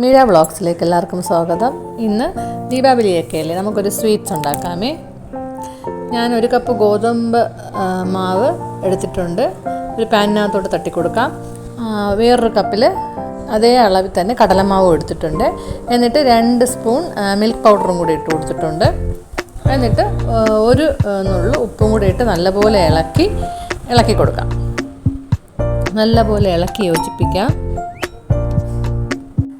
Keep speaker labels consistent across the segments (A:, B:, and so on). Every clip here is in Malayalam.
A: മീര വ്ളോഗ്സിലേക്ക് എല്ലാവർക്കും സ്വാഗതം. ഇന്ന് ദീപാവലിയൊക്കെ അല്ലേ, നമുക്കൊരു സ്വീറ്റ്സ് ഉണ്ടാക്കാമേ. ഞാൻ 1 കപ്പ് ഗോതമ്പ് മാവ് എടുത്തിട്ടുണ്ട്. ഒരു പാനിനകത്തോട്ട് തട്ടിക്കൊടുക്കാം. വേറൊരു കപ്പിൽ അതേ അളവിൽ തന്നെ കടലമാവും എടുത്തിട്ടുണ്ട്. എന്നിട്ട് 2 സ്പൂൺ മിൽക്ക് പൗഡറും കൂടി ഇട്ട് കൊടുത്തിട്ടുണ്ട്. എന്നിട്ട് ഒരു നുള്ളു ഉപ്പും കൂടി ഇട്ട് നല്ലപോലെ ഇളക്കി കൊടുക്കാം. നല്ലപോലെ ഇളക്കി യോജിപ്പിക്കാം.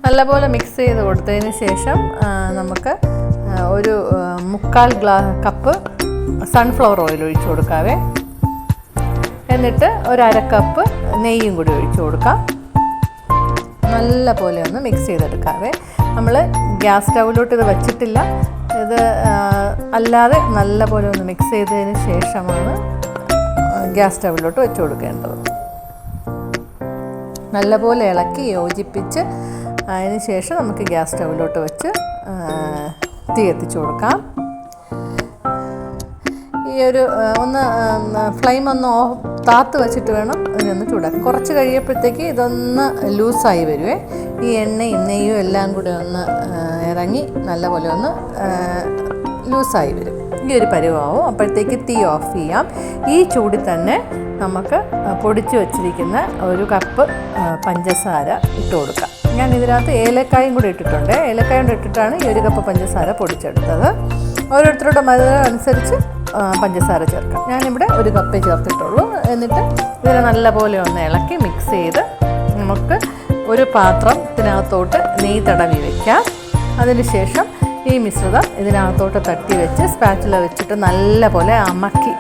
A: നല്ലപോലെ മിക്സ് ചെയ്ത് കൊടുത്തതിന് ശേഷം നമുക്ക് ഒരു 1/4 കപ്പ് സൺഫ്ലവർ ഓയിൽ ഒഴിച്ച് കൊടുക്കാവേ. എന്നിട്ട് ഒരു 1/2 കപ്പ് നെയ്യും കൂടി ഒഴിച്ച് കൊടുക്കാം. നല്ലപോലെ ഒന്ന് മിക്സ് ചെയ്തെടുക്കാവേ. നമ്മൾ ഗ്യാസ് സ്റ്റൗവിലോട്ട് ഇത് വച്ചിട്ടില്ല. ഇത് അല്ലാതെ നല്ലപോലെ ഒന്ന് മിക്സ് ചെയ്തതിന് ശേഷമാണ് ഗ്യാസ് സ്റ്റൗവിലോട്ട് വെച്ച് കൊടുക്കേണ്ടത്. നല്ലപോലെ ഇളക്കി യോജിപ്പിച്ച് അതിന് ശേഷം നമുക്ക് ഗ്യാസ് സ്റ്റൗവിലോട്ട് വെച്ച് തീ എത്തിച്ചു കൊടുക്കാം. ഈ ഒരു ഫ്ലെയിം ഒന്ന് താത്ത് വെച്ചിട്ട് വേണം ഇതിനൊന്ന് ചൂടാക്കാം. കുറച്ച് കഴിയുമ്പോഴത്തേക്ക് ഇതൊന്ന് ലൂസായി വരുവേ. ഈ എണ്ണയും നെയ്യും എല്ലാം കൂടെ ഒന്ന് ഇറങ്ങി നല്ലപോലെ ഒന്ന് ലൂസായി വരും. ഈ ഒരു പരുവാവും. അപ്പോഴത്തേക്ക് തീ ഓഫ് ചെയ്യാം. ഈ ചൂടിൽ തന്നെ നമുക്ക് പൊടിച്ച് വച്ചിരിക്കുന്ന 1 കപ്പ് പഞ്ചസാര ഇട്ട് കൊടുക്കാം. ഞാൻ ഇതിനകത്ത് ഏലക്കായും കൂടി ഇട്ടിട്ടുണ്ട്. ഏലക്കായും കൂടി ഇട്ടിട്ടാണ് ഈ 1 കപ്പ് പഞ്ചസാര പൊടിച്ചെടുത്തത്. ഓരോരുത്തരുടെ മധുരം അനുസരിച്ച് പഞ്ചസാര ചേർക്കാം. ഞാനിവിടെ 1 കപ്പേ ചേർത്തിട്ടുള്ളൂ. എന്നിട്ട് ഇതിനെ നല്ലപോലെ ഒന്ന് ഇളക്കി മിക്സ് ചെയ്ത് നമുക്ക് ഒരു പാത്രത്തിനകത്തോട്ട് നെയ്യ് തടവി വയ്ക്കാം. അതിനുശേഷം ഈ മിശ്രിതം ഇതിനകത്തോട്ട് തട്ടി വെച്ച് സ്പാച്ചുല വെച്ചിട്ട് നല്ലപോലെ അമക്കി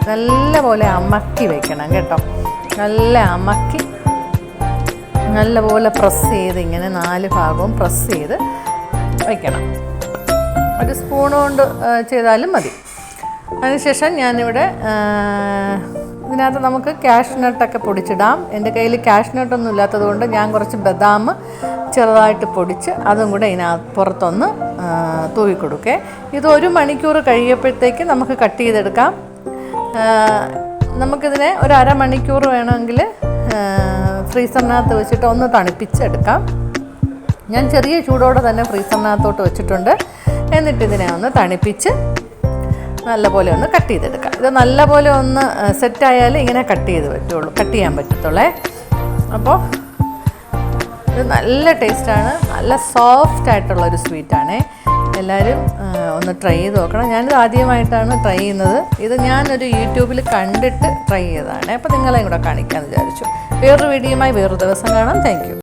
A: വെക്കണം കേട്ടോ. നല്ലപോലെ പ്രസ് ചെയ്ത് ഇങ്ങനെ 4 ഭാഗവും പ്രസ് ചെയ്ത് വയ്ക്കണം. ഒരു സ്പൂൺ കൊണ്ട് ചെയ്താലും മതി. അതിനുശേഷം ഞാനിവിടെ ഇതിനകത്ത് നമുക്ക് കാഷ്നട്ടൊക്കെ പൊടിച്ചിടാം. എൻ്റെ കയ്യിൽ കാഷ്നട്ടൊന്നും ഇല്ലാത്തത് കൊണ്ട് ഞാൻ കുറച്ച് ബദാം ചെറുതായിട്ട് പൊടിച്ച് അതും കൂടെ പുറത്തൊന്ന് തൂവിക്കൊടുക്കേ. ഇത് 1 മണിക്കൂർ കഴിയുമ്പോഴത്തേക്ക് നമുക്ക് കട്ട് ചെയ്തെടുക്കാം. നമുക്കിതിനെ ഒരു 1/2 മണിക്കൂർ വേണമെങ്കിൽ ഫ്രീസറിനകത്ത് വെച്ചിട്ട് ഒന്ന് തണുപ്പിച്ചെടുക്കാം. ഞാൻ ചെറിയ ചൂടോടെ തന്നെ ഫ്രീസറിനകത്തോട്ട് വെച്ചിട്ടുണ്ട്. എന്നിട്ട് ഇതിനെ ഒന്ന് തണുപ്പിച്ച് നല്ലപോലെ ഒന്ന് കട്ട് ചെയ്തെടുക്കാം. ഇത് നല്ലപോലെ ഒന്ന് സെറ്റായാലും ഇങ്ങനെ കട്ട് ചെയ്യാൻ പറ്റത്തുള്ളേ. അപ്പോൾ ഇത് നല്ല ടേസ്റ്റാണ്. നല്ല സോഫ്റ്റ് ആയിട്ടുള്ളൊരു സ്വീറ്റാണേ. എല്ലാവരും ഒന്ന് ട്രൈ ചെയ്ത് നോക്കണം. ഞാനിത് ആദ്യമായിട്ടാണ് ട്രൈ ചെയ്യുന്നത്. ഇത് ഞാനൊരു യൂട്യൂബിൽ കണ്ടിട്ട് ട്രൈ ചെയ്തതാണ്. അപ്പോൾ നിങ്ങളെയും കൂടെ കാണിക്കാമെന്ന് വിചാരിച്ചു. വേറൊരു വീഡിയോയുമായി വേറൊരു ദിവസം കാണാം. Thank you.